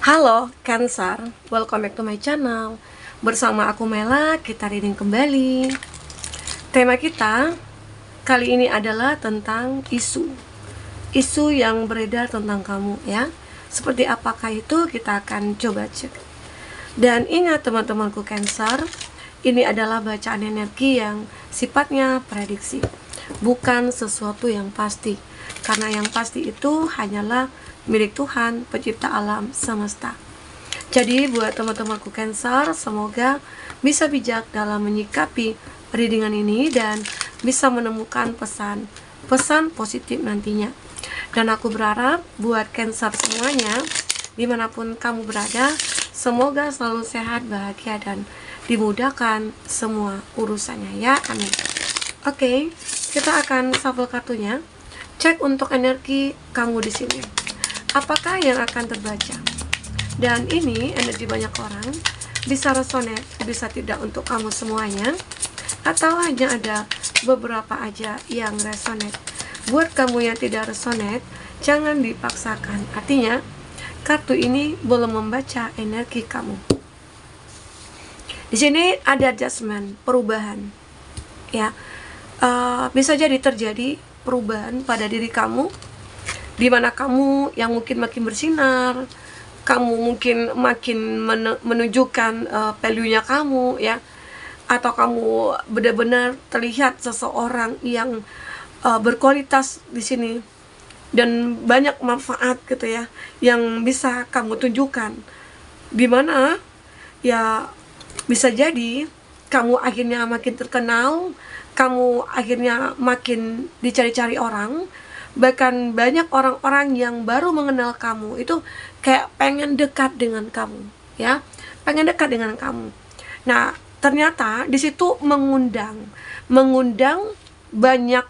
Halo Cancer, welcome back to my channel. Bersama aku Mela, kita reading kembali. Tema kita kali ini adalah tentang isu yang beredar tentang kamu ya. Seperti apakah itu, kita akan coba cek. Dan ingat teman-temanku Cancer, ini adalah bacaan energi yang sifatnya prediksi, bukan sesuatu yang pasti. Karena yang pasti itu hanyalah milik Tuhan, pencipta alam semesta. Jadi buat teman-temanku Cancer, semoga bisa bijak dalam menyikapi readingan ini dan bisa menemukan pesan positif nantinya. Dan aku berharap buat Cancer semuanya, dimanapun kamu berada, semoga selalu sehat, bahagia, dan dimudahkan semua urusannya ya, amin. Oke, kita akan shuffle kartunya. Cek untuk energi kamu di sini. Apakah yang akan terbaca? Dan ini energi banyak orang, bisa resonate, bisa tidak untuk kamu semuanya, atau hanya ada beberapa aja yang resonate. Buat kamu yang tidak resonate, jangan dipaksakan. Artinya, kartu ini belum membaca energi kamu. Di sini ada adjustment, perubahan. Ya, bisa jadi terjadi perubahan pada diri kamu, di mana kamu yang mungkin makin bersinar, kamu mungkin makin menunjukkan value-nya kamu ya, atau kamu benar-benar terlihat seseorang yang berkualitas di sini dan banyak manfaat gitu ya, yang bisa kamu tunjukkan, di mana ya bisa jadi kamu akhirnya makin terkenal, kamu akhirnya makin dicari-cari orang. Bahkan banyak orang-orang yang baru mengenal kamu itu kayak pengen dekat dengan kamu ya, pengen dekat dengan kamu. Nah, ternyata di situ mengundang banyak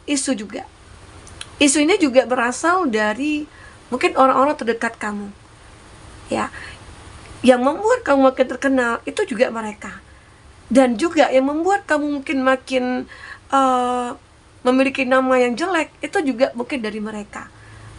isu juga. Isu ini juga berasal dari mungkin orang-orang terdekat kamu ya, yang membuat kamu makin terkenal itu juga mereka. Dan juga yang membuat kamu mungkin makin memiliki nama yang jelek itu juga mungkin dari mereka.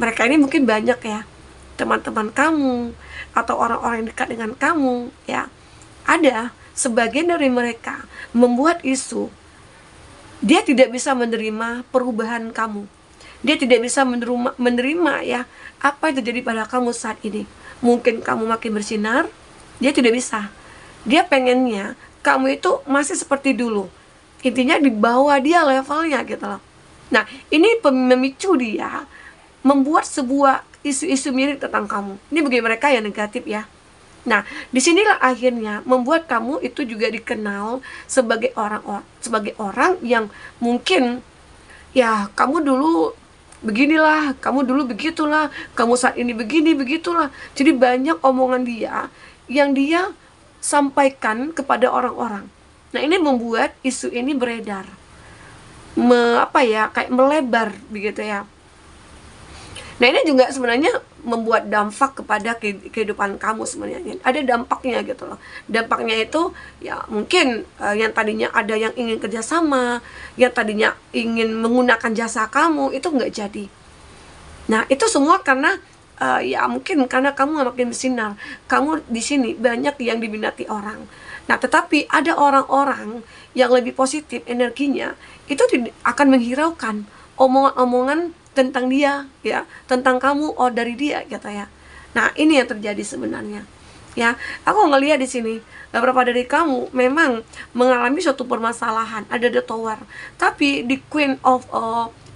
Mereka ini mungkin banyak ya, teman-teman kamu atau orang-orang yang dekat dengan kamu ya. Ada sebagian dari mereka membuat isu. Dia tidak bisa menerima perubahan kamu. Dia tidak bisa menerima ya apa yang terjadi pada kamu saat ini. Mungkin kamu makin bersinar, dia tidak bisa. Dia pengennya kamu itu masih seperti dulu. Intinya di bawah dia levelnya gitu loh. Nah, ini memicu dia membuat sebuah isu-isu mirip tentang kamu. Ini bagi mereka yang negatif ya. Nah, disinilah akhirnya membuat kamu itu juga dikenal sebagai orang yang mungkin ya, kamu dulu beginilah, kamu dulu begitulah, kamu saat ini begini begitulah. Jadi banyak omongan dia yang dia sampaikan kepada orang-orang. Nah, ini membuat isu ini beredar, kayak melebar begitu ya. Nah, ini juga sebenarnya membuat dampak kepada kehidupan kamu sebenarnya. Ada dampaknya gitu loh. Dampaknya itu ya mungkin yang tadinya ada yang ingin kerjasama, yang tadinya ingin menggunakan jasa kamu, itu nggak jadi. Nah, itu semua karena ya mungkin karena kamu makin bersinar, kamu di sini banyak yang diminati orang. Nah, tetapi ada orang-orang yang lebih positif energinya, itu akan menghiraukan omongan-omongan tentang dia ya, tentang kamu, dari dia gitu ya. Nah, ini yang terjadi sebenarnya ya. Aku ngelihat di sini beberapa dari kamu memang mengalami suatu permasalahan. Ada the tower, tapi di Queen of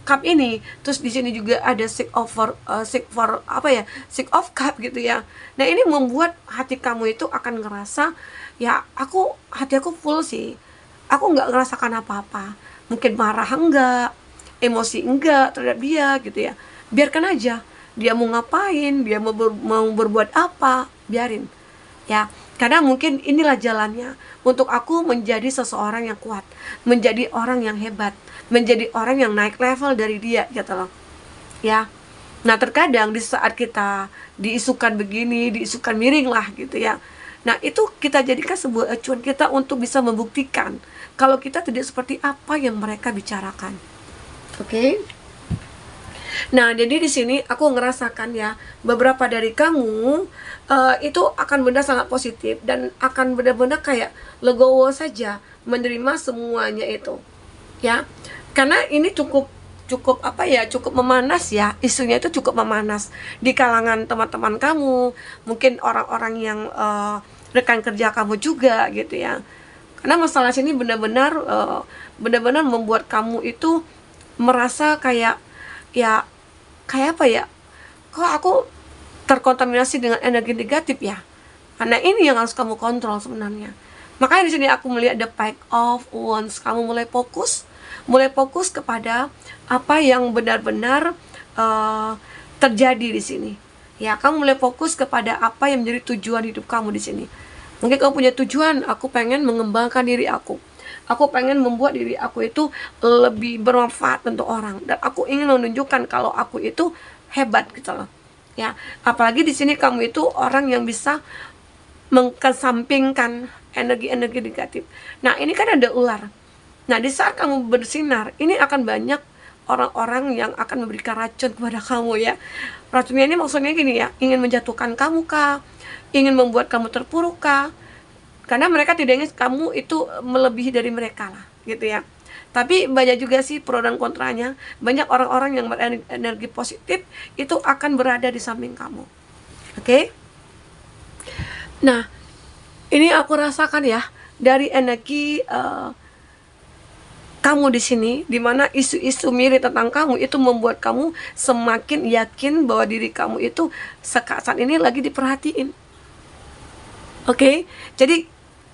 Cup ini, terus di sini juga ada Six of Cup gitu ya. Nah, ini membuat hati kamu itu akan ngerasa ya, hati aku full sih, aku nggak ngerasakan apa-apa. Mungkin marah enggak, emosi enggak terhadap dia gitu ya. Biarkan aja, dia mau ngapain, dia mau berbuat apa, biarin ya. Karena mungkin inilah jalannya untuk aku menjadi seseorang yang kuat, menjadi orang yang hebat, menjadi orang yang naik level dari dia gitu loh ya. Nah, terkadang di saat kita diisukan begini, diisukan miring lah gitu ya. Nah, itu kita jadikan sebuah acuan kita untuk bisa membuktikan kalau kita tidak seperti apa yang mereka bicarakan. Oke? Nah, jadi di sini aku ngerasakan ya, beberapa dari kamu itu akan benar sangat positif dan akan benar-benar kayak legowo saja menerima semuanya itu. Ya. Karena ini cukup cukup apa ya, cukup memanas ya, isunya itu cukup memanas di kalangan teman-teman kamu, mungkin orang-orang yang rekan kerja kamu juga gitu ya. Karena masalah sini benar-benar benar-benar membuat kamu itu merasa kayak ya, kayak apa ya, kok aku terkontaminasi dengan energi negatif ya. Karena ini yang harus kamu kontrol sebenarnya. Makanya di sini aku melihat the Page of Wands. Kamu mulai fokus kepada apa yang benar-benar terjadi di sini. Ya, kamu mulai fokus kepada apa yang menjadi tujuan hidup kamu di sini. Mungkin kamu punya tujuan, aku pengen mengembangkan diri aku. Aku pengen membuat diri aku itu lebih bermanfaat untuk orang, dan aku ingin menunjukkan kalau aku itu hebat gitu loh. Ya, apalagi di sini kamu itu orang yang bisa mengkesampingkan energi-energi negatif. Nah, ini kan ada ular. Nah, di saat kamu bersinar, ini akan banyak orang-orang yang akan memberikan racun kepada kamu ya. Racunnya ini maksudnya gini ya, ingin menjatuhkan kamu kah? Ingin membuat kamu terpuruk kah? Karena mereka tidak ingin kamu itu melebihi dari mereka lah, gitu ya. Tapi banyak juga sih pro dan kontranya. Banyak orang-orang yang berenergi positif itu akan berada di samping kamu. Oke? Nah, ini aku rasakan ya dari energi kamu di sini, dimana isu-isu mirip tentang kamu itu membuat kamu semakin yakin bahwa diri kamu itu saat ini lagi diperhatiin. Oke? Jadi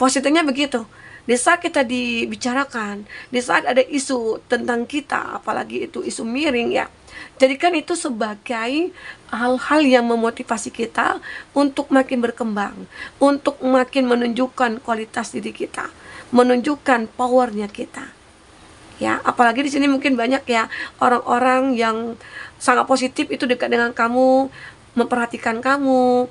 positifnya begitu. Di saat kita dibicarakan, di saat ada isu tentang kita, apalagi itu isu miring ya, jadikan itu sebagai hal-hal yang memotivasi kita untuk makin berkembang, untuk makin menunjukkan kualitas diri kita, menunjukkan powernya kita. Ya, apalagi di sini mungkin banyak ya orang-orang yang sangat positif itu dekat dengan kamu, memperhatikan kamu,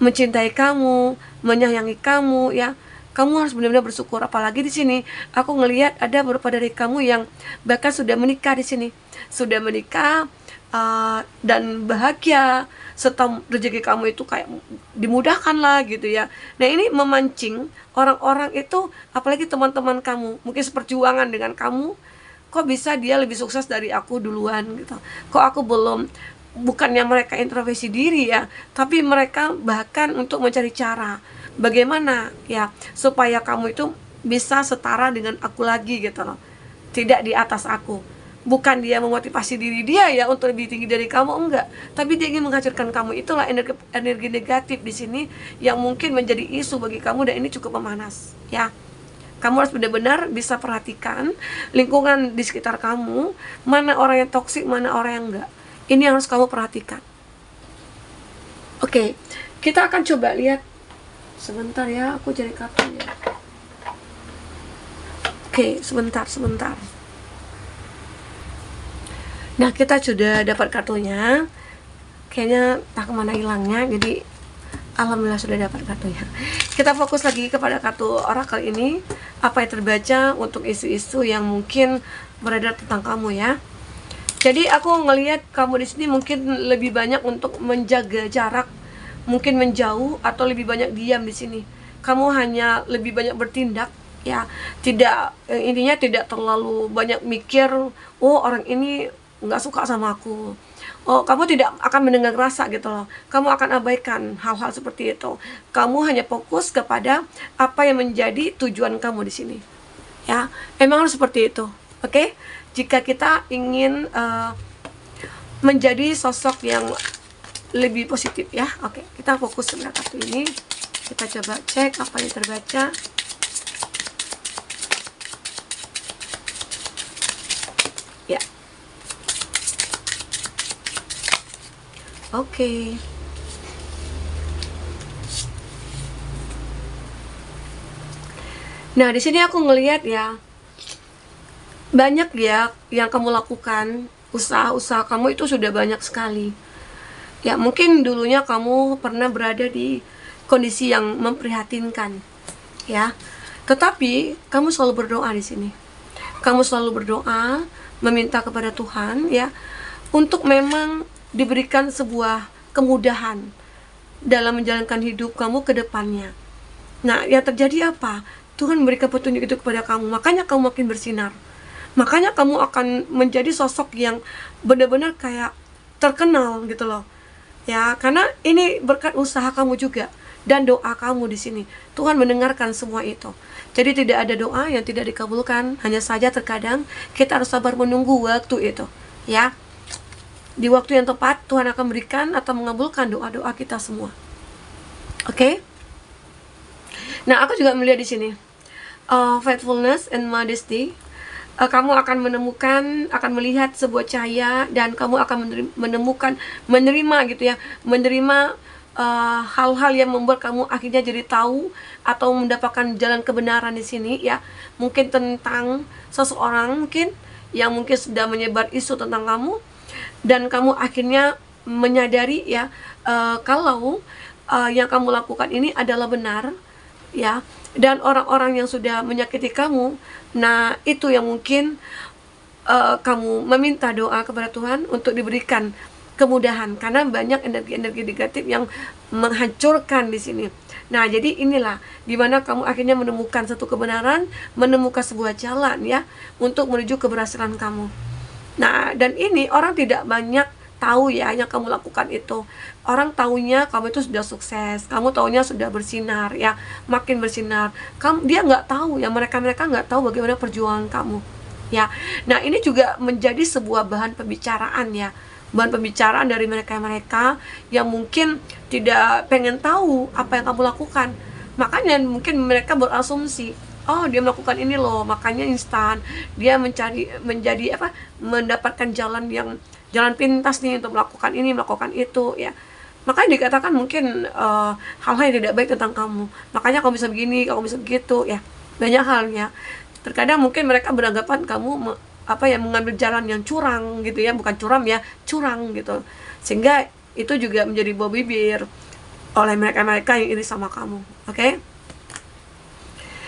mencintai kamu, menyayangi kamu ya. Kamu harus benar-benar bersyukur. Apalagi di sini aku ngelihat ada beberapa dari kamu yang bahkan sudah menikah di sini. Sudah menikah dan bahagia, serta rezeki kamu itu kayak dimudahkan lah gitu ya. Nah, ini memancing orang-orang itu, apalagi teman-teman kamu, mungkin seperjuangan dengan kamu, kok bisa dia lebih sukses dari aku duluan gitu. Kok aku belum, bukannya mereka introspeksi diri ya, tapi mereka bahkan untuk mencari cara bagaimana ya supaya kamu itu bisa setara dengan aku lagi gitu loh, tidak di atas aku. Bukan dia memotivasi diri dia ya untuk lebih tinggi dari kamu, enggak, tapi dia ingin menghancurkan kamu. Itulah energi negatif di sini yang mungkin menjadi isu bagi kamu, dan ini cukup memanas ya. Kamu harus benar-benar bisa perhatikan lingkungan di sekitar kamu, mana orang yang toksik, mana orang yang enggak. Ini harus kamu perhatikan. Oke, kita akan coba lihat sebentar ya, aku cari kartunya. Oke, sebentar. Nah, kita sudah dapat kartunya. Kayaknya tak kemana hilangnya, jadi alhamdulillah sudah dapat kartunya. Kita fokus lagi kepada kartu oracle ini. Apa yang terbaca untuk isu-isu yang mungkin beredar tentang kamu ya. Jadi aku ngelihat kamu di sini mungkin lebih banyak untuk menjaga jarak, mungkin menjauh, atau lebih banyak diam di sini. Kamu hanya lebih banyak bertindak ya, tidak intinya tidak terlalu banyak mikir, oh orang ini nggak suka sama aku, oh kamu tidak akan mendengar rasa gitu loh. Kamu akan abaikan hal-hal seperti itu. Kamu hanya fokus kepada apa yang menjadi tujuan kamu di sini ya. Emang harus seperti itu, oke? Jika kita ingin menjadi sosok yang lebih positif ya. Oke, kita fokus pada kartu ini. Kita coba cek apa yang terbaca. Ya. Oke. Nah, di sini aku ngelihat ya, banyak ya yang kamu lakukan, usaha-usaha kamu itu sudah banyak sekali. Ya, mungkin dulunya kamu pernah berada di kondisi yang memprihatinkan, ya. Tetapi kamu selalu berdoa di sini. Kamu selalu berdoa, meminta kepada Tuhan, ya, untuk memang diberikan sebuah kemudahan dalam menjalankan hidup kamu ke depannya. Nah, yang terjadi apa? Tuhan memberikan petunjuk itu kepada kamu, makanya kamu makin bersinar. Makanya kamu akan menjadi sosok yang benar-benar kayak terkenal gitu loh. Ya, karena ini berkat usaha kamu juga dan doa kamu di sini. Tuhan mendengarkan semua itu. Jadi tidak ada doa yang tidak dikabulkan, hanya saja terkadang kita harus sabar menunggu waktu itu, ya. Di waktu yang tepat Tuhan akan berikan atau mengabulkan doa-doa kita semua. Oke? Nah, aku juga melihat di sini faithfulness and modesty. Kamu akan melihat sebuah cahaya, dan kamu akan menerima gitu ya, menerima hal-hal yang membuat kamu akhirnya jadi tahu atau mendapatkan jalan kebenaran di sini ya. Mungkin tentang seseorang yang mungkin sudah menyebar isu tentang kamu, dan kamu akhirnya menyadari ya kalau yang kamu lakukan ini adalah benar ya. Dan orang-orang yang sudah menyakiti kamu, nah itu yang mungkin kamu meminta doa kepada Tuhan untuk diberikan kemudahan, karena banyak energi-energi negatif yang menghancurkan di sini. Nah, jadi inilah dimana kamu akhirnya menemukan satu kebenaran, menemukan sebuah jalan ya untuk menuju keberhasilan kamu. Nah, dan ini orang tidak banyak tahu ya yang kamu lakukan itu. Orang taunya kamu itu sudah sukses, kamu taunya sudah bersinar ya, makin bersinar. Dia nggak tahu ya, mereka nggak tahu bagaimana perjuangan kamu ya. Nah, ini juga menjadi sebuah bahan pembicaraan ya, bahan pembicaraan dari mereka yang mungkin tidak pengen tahu apa yang kamu lakukan. Makanya mungkin mereka berasumsi, oh dia melakukan ini loh, makanya instan dia mendapatkan jalan pintas nih untuk melakukan ini, melakukan itu ya. Makanya dikatakan mungkin hal-hal yang tidak baik tentang kamu, makanya kamu bisa begini, kamu bisa begitu ya, banyak halnya. Terkadang mungkin mereka beranggapan kamu mengambil jalan yang curang gitu ya, bukan curam ya, curang gitu, sehingga itu juga menjadi bau bibir oleh mereka yang iri sama kamu. Oke?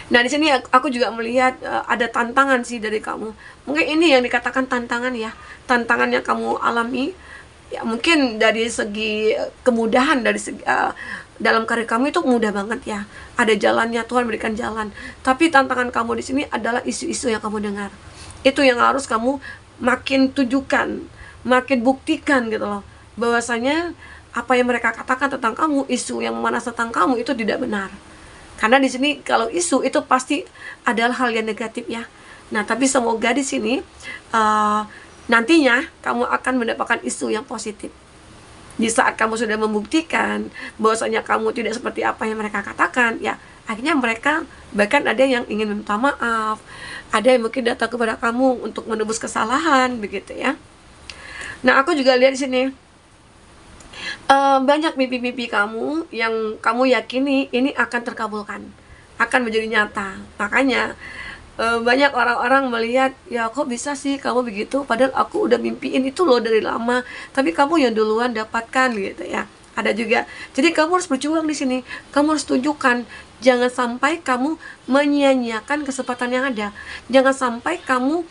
Nah, di sini aku juga melihat ada tantangan sih dari kamu. Mungkin ini yang dikatakan tantangan ya, tantangan yang kamu alami ya. Mungkin dari segi kemudahan, dari segi dalam karir kamu itu mudah banget ya, ada jalannya, Tuhan berikan jalan. Tapi tantangan kamu di sini adalah isu-isu yang kamu dengar. Itu yang harus kamu makin tunjukkan, makin buktikan gitu loh, bahwasanya apa yang mereka katakan tentang kamu, isu yang mana tentang kamu itu tidak benar. Karena di sini kalau isu itu pasti adalah hal yang negatif ya. Nah, tapi semoga di sini nantinya kamu akan mendapatkan isu yang positif. Di saat kamu sudah membuktikan bahwasanya kamu tidak seperti apa yang mereka katakan ya, akhirnya mereka bahkan ada yang ingin meminta maaf, ada yang mungkin datang kepada kamu untuk menebus kesalahan begitu ya. Nah, aku juga lihat di sini banyak mimpi-mimpi kamu yang kamu yakini ini akan terkabulkan, akan menjadi nyata. Makanya banyak orang-orang melihat, ya kok bisa sih kamu begitu, padahal aku udah mimpiin itu loh dari lama, tapi kamu yang duluan dapatkan gitu ya. Ada juga. Jadi kamu harus berjuang di sini. Kamu harus tunjukkan, jangan sampai kamu menyia-nyiakan kesempatan yang ada. Jangan sampai kamu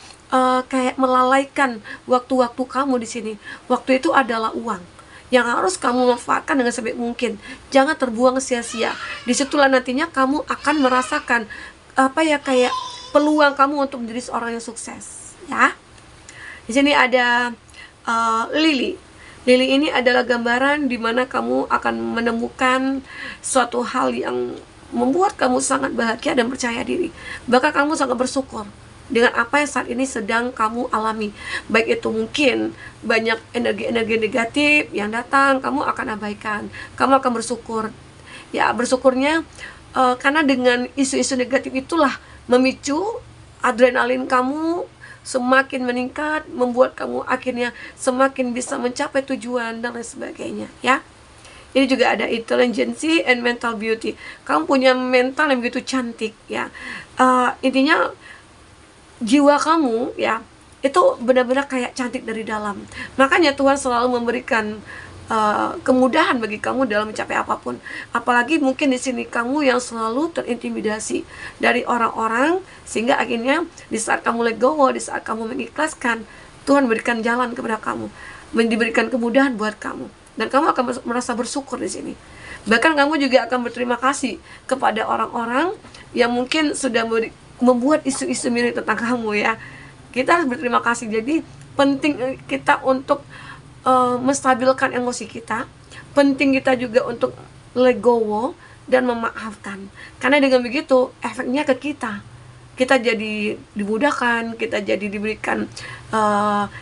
kayak melalaikan waktu-waktu kamu di sini. Waktu itu adalah uang yang harus kamu manfaatkan dengan sebaik mungkin. Jangan terbuang sia-sia. Disitulah nantinya kamu akan merasakan kayak peluang kamu untuk menjadi seorang yang sukses ya. Di sini ada lili. Lili ini adalah gambaran di mana kamu akan menemukan suatu hal yang membuat kamu sangat bahagia dan percaya diri. Bahkan kamu sangat bersyukur dengan apa yang saat ini sedang kamu alami. Baik itu mungkin banyak energi-energi negatif yang datang, kamu akan abaikan. Kamu akan bersyukur. Ya, bersyukurnya karena dengan isu-isu negatif itulah memicu adrenalin kamu semakin meningkat, membuat kamu akhirnya semakin bisa mencapai tujuan dan lain sebagainya ya. Ini juga ada intelligence and mental beauty. Kamu punya mental yang begitu cantik ya. Intinya jiwa kamu ya itu benar-benar kayak cantik dari dalam. Makanya Tuhan selalu memberikan kemudahan bagi kamu dalam mencapai apapun. Apalagi mungkin di sini kamu yang selalu terintimidasi dari orang-orang, sehingga akhirnya di saat kamu let go, di saat kamu mengikhlaskan, Tuhan berikan jalan kepada kamu. diberikan kemudahan buat kamu, dan kamu akan merasa bersyukur di sini. Bahkan kamu juga akan berterima kasih kepada orang-orang yang mungkin sudah membuat isu-isu miring tentang kamu ya. Kita harus berterima kasih. Jadi penting kita untuk menstabilkan emosi kita. Penting kita juga untuk legowo dan memaafkan. Karena dengan begitu efeknya ke kita. Kita jadi dimudahkan, kita jadi diberikan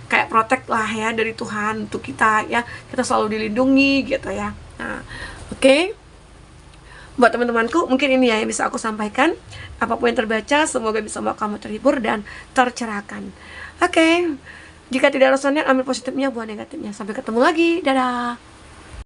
kayak protect lah ya dari Tuhan untuk kita ya. Kita selalu dilindungi gitu ya. Nah, oke. Buat teman-temanku, mungkin ini ya yang bisa aku sampaikan. Apapun yang terbaca, semoga bisa membuat kamu terhibur dan tercerahkan. Oke. Jika tidak resonnya, ambil positifnya, buang negatifnya. Sampai ketemu lagi. Dadah.